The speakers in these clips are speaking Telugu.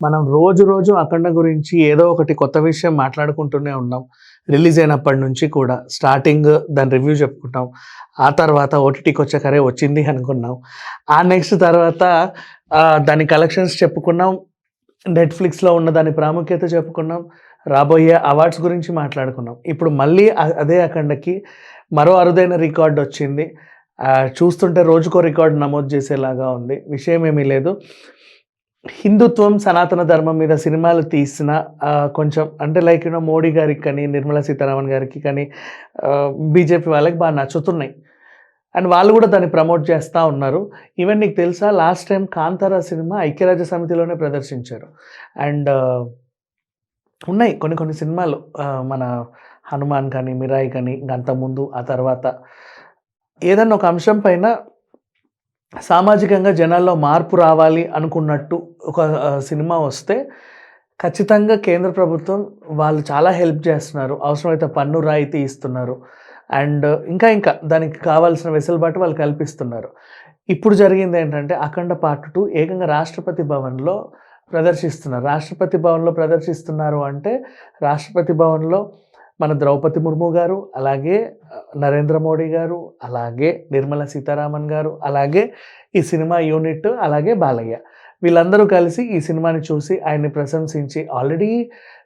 మనం రోజు రోజు అఖండ గురించి ఏదో ఒకటి కొత్త విషయం మాట్లాడుకుంటూనే ఉన్నాం. రిలీజ్ అయినప్పటి నుంచి కూడా స్టార్టింగ్ దాని రివ్యూ చెప్పుకుంటాం. ఆ తర్వాత ఓటీటీకి వచ్చాక అరే వచ్చింది అనుకున్నాం. ఆ నెక్స్ట్ తర్వాత దాని కలెక్షన్స్ చెప్పుకున్నాం. నెట్‌ఫ్లిక్స్‌లో ఉన్న దాని ప్రాముఖ్యత చెప్పుకున్నాం. రాబోయే అవార్డ్స్ గురించి మాట్లాడుకున్నాం. ఇప్పుడు మళ్ళీ అదే అఖండకి మరో అరుదైన రికార్డ్ వచ్చింది. చూస్తుంటే రోజుకో రికార్డ్ నమోదు చేసేలాగా ఉంది. విషయం ఏమీ లేదు. హిందుత్వం, సనాతన ధర్మం మీద సినిమాలు తీసిన కొంచెం అంటే లైక్ మోడీ గారికి కానీ, నిర్మలా సీతారామన్ గారికి కానీ, బీజేపీ వాళ్ళకి బాగా నచ్చుతున్నాయి. అండ్ వాళ్ళు కూడా దాన్ని ప్రమోట్ చేస్తూ ఉన్నారు. ఈవెన్ నీకు తెలుసా లాస్ట్ టైం 'కాంతార' సినిమా ఐక్యరాజ్య సమితిలోనే ప్రదర్శించారు. అండ్ ఉన్నాయి కొన్ని కొన్ని సినిమాలు మన 'హనుమాన్' కానీ, 'మిరాయి' కానీ, అంతకుముందు ఆ తర్వాత ఏదన్నా ఒక అంశం పైన సామాజికంగా జనాల్లో మార్పు రావాలి అనుకున్నట్టు ఒక సినిమా వస్తే ఖచ్చితంగా కేంద్ర ప్రభుత్వం వాళ్ళు చాలా హెల్ప్ చేస్తున్నారు. అవసరమైతే పన్ను రాయితీ ఇస్తున్నారు. అండ్ ఇంకా దానికి కావాల్సిన వెసులుబాటు వాళ్ళు కల్పిస్తున్నారు. ఇప్పుడు జరిగింది ఏంటంటే అఖండ పార్ట్ 2 ఏకంగా రాష్ట్రపతి భవన్‌లో ప్రదర్శిస్తున్నారు. రాష్ట్రపతి భవన్‌లో ప్రదర్శిస్తున్నారు అంటే రాష్ట్రపతి భవన్‌లో మన ద్రౌపది ముర్ము గారు, అలాగే నరేంద్ర మోడీ గారు, అలాగే నిర్మలా సీతారామన్ గారు, అలాగే ఈ సినిమా యూనిట్, అలాగే బాలయ్య వీళ్ళందరూ కలిసి ఈ సినిమాని చూసి ఆయన్ని ప్రశంసించి ఆల్రెడీ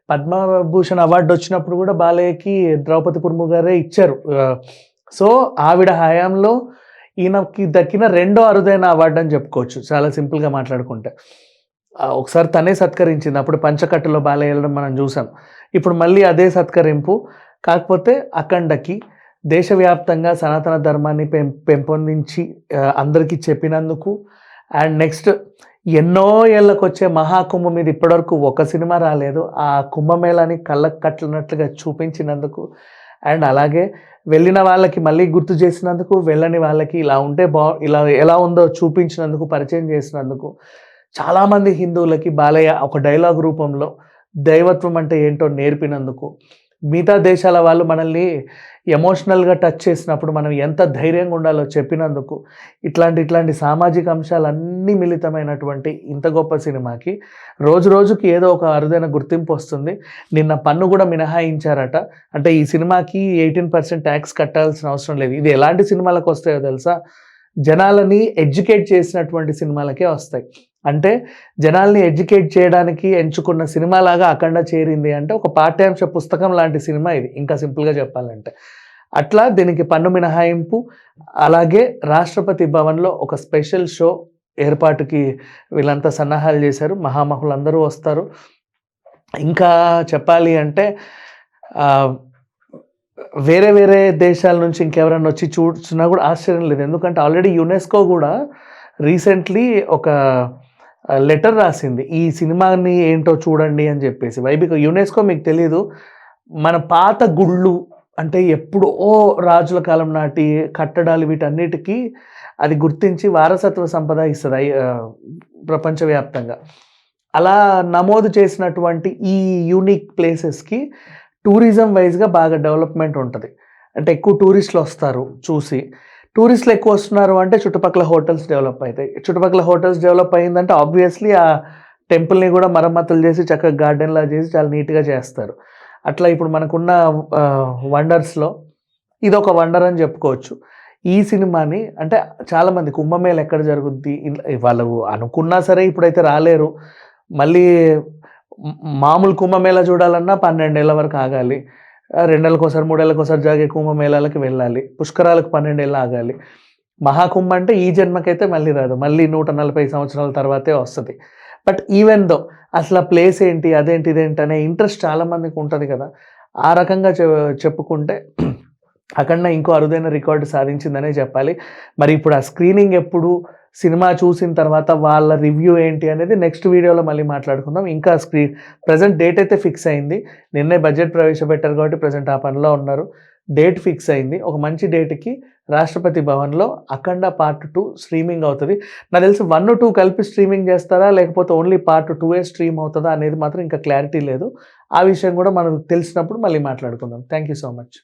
పద్మభూషణ్ అవార్డు వచ్చినప్పుడు కూడా బాలయ్యకి ద్రౌపది ముర్ము గారే ఇచ్చారు. సో ఆవిడ హయాంలో ఈయనకి దక్కిన రెండో అరుదైన అవార్డు అని చెప్పుకోవచ్చు చాలా సింపుల్గా మాట్లాడుకుంటే. ఒకసారి తనే సత్కరించింది. అప్పుడు పంచకట్టులో బాలయ్య వెళ్ళడం మనం చూసాం. ఇప్పుడు మళ్ళీ అదే సత్కరింపు. కాకపోతే అఖండకి దేశవ్యాప్తంగా సనాతన ధర్మాన్ని పెంపొందించి అందరికీ చెప్పినందుకు, అండ్ నెక్స్ట్ ఎన్నో ఏళ్ళకొచ్చే మహాకుంభం మీద ఇప్పటివరకు ఒక సినిమా రాలేదు. ఆ కుంభమేళాని కళ్ళకు కట్టినట్లుగా చూపించినందుకు, అండ్ అలాగే వెళ్ళిన వాళ్ళకి మళ్ళీ గుర్తు చేసినందుకు, వెళ్ళని వాళ్ళకి ఇలా ఉంటే ఇలా ఎలా ఉందో చూపించినందుకు, పరిచయం చేసినందుకు, చాలామంది హిందువులకి బాలయ్య ఒక డైలాగ్ రూపంలో దైవత్వం అంటే ఏంటో నేర్పినందుకు, మిగతా దేశాల వాళ్ళు మనల్ని ఎమోషనల్గా టచ్ చేసినప్పుడు మనం ఎంత ధైర్యంగా ఉండాలో చెప్పినందుకు, ఇట్లాంటి సామాజిక అంశాలన్నీ మిళితమైనటువంటి ఇంత గొప్ప సినిమాకి రోజు రోజుకి ఏదో ఒక అరుదైన గుర్తింపు వస్తుంది. నిన్న పన్ను కూడా మినహాయించారట. అంటే ఈ సినిమాకి 18% ట్యాక్స్ కట్టాల్సిన అవసరం లేదు. ఇది ఎలాంటి సినిమాలకు వస్తాయో తెలుసా? జనాలని ఎడ్యుకేట్ చేసినటువంటి సినిమాలకే వస్తాయి. అంటే జనాల్ని ఎడ్యుకేట్ చేయడానికి ఎంచుకున్న సినిమాలాగా అఖండ చేరింది అంటే ఒక పాఠ్యాంశ పుస్తకం లాంటి సినిమా ఇది, ఇంకా సింపుల్గా చెప్పాలంటే. అట్లా దీనికి పన్ను మినహాయింపు, అలాగే రాష్ట్రపతి భవన్లో ఒక స్పెషల్ షో ఏర్పాటుకి వీళ్ళంతా సన్నాహాలు చేశారు. మహామహులందరూ వస్తారు. ఇంకా చెప్పాలి అంటే వేరే వేరే దేశాల నుంచి ఇంకెవరన్నా వచ్చి చూస్తున్నా కూడా ఆశ్చర్యం లేదు. ఎందుకంటే ఆల్రెడీ యునెస్కో కూడా రీసెంట్లీ ఒక లెటర్ రాసింది ఈ సినిమాని ఏంటో చూడండి అని చెప్పేసి. యునెస్కో మీకు తెలీదు, మన పాత గుళ్ళు అంటే ఎప్పుడో రాజుల కాలం నాటి కట్టడాలు వీటన్నిటికీ అది గుర్తించి వారసత్వ సంపద ఇస్తుంది ప్రపంచవ్యాప్తంగా. అలా నమోదు చేసినటువంటి ఈ యూనిక్ ప్లేసెస్కి టూరిజం వైజ్గా బాగా డెవలప్మెంట్ ఉంటుంది. అంటే ఎక్కువ టూరిస్టులు వస్తారు చూసి. టూరిస్టులు ఎక్కువ వస్తున్నారు అంటే చుట్టుపక్కల హోటల్స్ డెవలప్ అవుతాయి. చుట్టుపక్కల హోటల్స్ డెవలప్ అయిందంటే ఆబ్వియస్లీ ఆ టెంపుల్ని కూడా మరమ్మతులు చేసి చక్కగా గార్డెన్లా చేసి చాలా నీట్గా చేస్తారు. అట్లా ఇప్పుడు మనకున్న వండర్స్లో ఇదొక వండర్ అని చెప్పుకోవచ్చు. ఈ సినిమాని అంటే చాలామంది కుంభమేళ ఎక్కడ జరుగుద్ది వాళ్ళు అనుకున్నా సరే ఇప్పుడైతే రాలేరు. మళ్ళీ మామూలు కుంభమేళ చూడాలన్నా 12 ఏళ్ళ వరకు ఆగాలి. 2 ఏళ్ళకోసారి 3 ఏళ్ళకోసారి జరిగే కుంభమేళాలకు వెళ్ళాలి. పుష్కరాలకు 12 ఏళ్ళు ఆగాలి. మహాకుంభ అంటే ఈ జన్మకైతే మళ్ళీ రాదు. మళ్ళీ 140 సంవత్సరాల తర్వాతే వస్తుంది. బట్ ఈవెన్ దో అసలు ఆ ప్లేస్ ఏంటి, అదేంటి, ఇదేంటి అనే ఇంట్రెస్ట్ చాలామందికి ఉంటుంది కదా. ఆ రకంగా చెప్పుకుంటే అఖండ ఇంకో అరుదైన రికార్డు సాధించిందనే చెప్పాలి. మరి ఇప్పుడు ఆ స్క్రీనింగ్ ఎప్పుడు, సినిమా చూసిన తర్వాత వాళ్ళ రివ్యూ ఏంటి అనేది నెక్స్ట్ వీడియోలో మళ్ళీ మాట్లాడుకుందాం. ఇంకా ప్రజెంట్ డేట్ అయితే ఫిక్స్ అయింది. నిన్నే బడ్జెట్ ప్రవేశపెట్టారు కాబట్టి ప్రజెంట్ ఆ పనిలో ఉన్నారు. డేట్ ఫిక్స్ అయింది. ఒక మంచి డేట్కి రాష్ట్రపతి భవన్లో అఖండ పార్ట్ 2 స్ట్రీమింగ్ అవుతుంది. నాకు తెలిసి 1, 2 కలిపి స్ట్రీమింగ్ చేస్తారా, లేకపోతే ఓన్లీ పార్ట్ 2 స్ట్రీమ్ అవుతుందా అనేది మాత్రం ఇంకా క్లారిటీ లేదు. ఆ విషయం కూడా మనకు తెలిసినప్పుడు మళ్ళీ మాట్లాడుకుందాం. Thank you so much.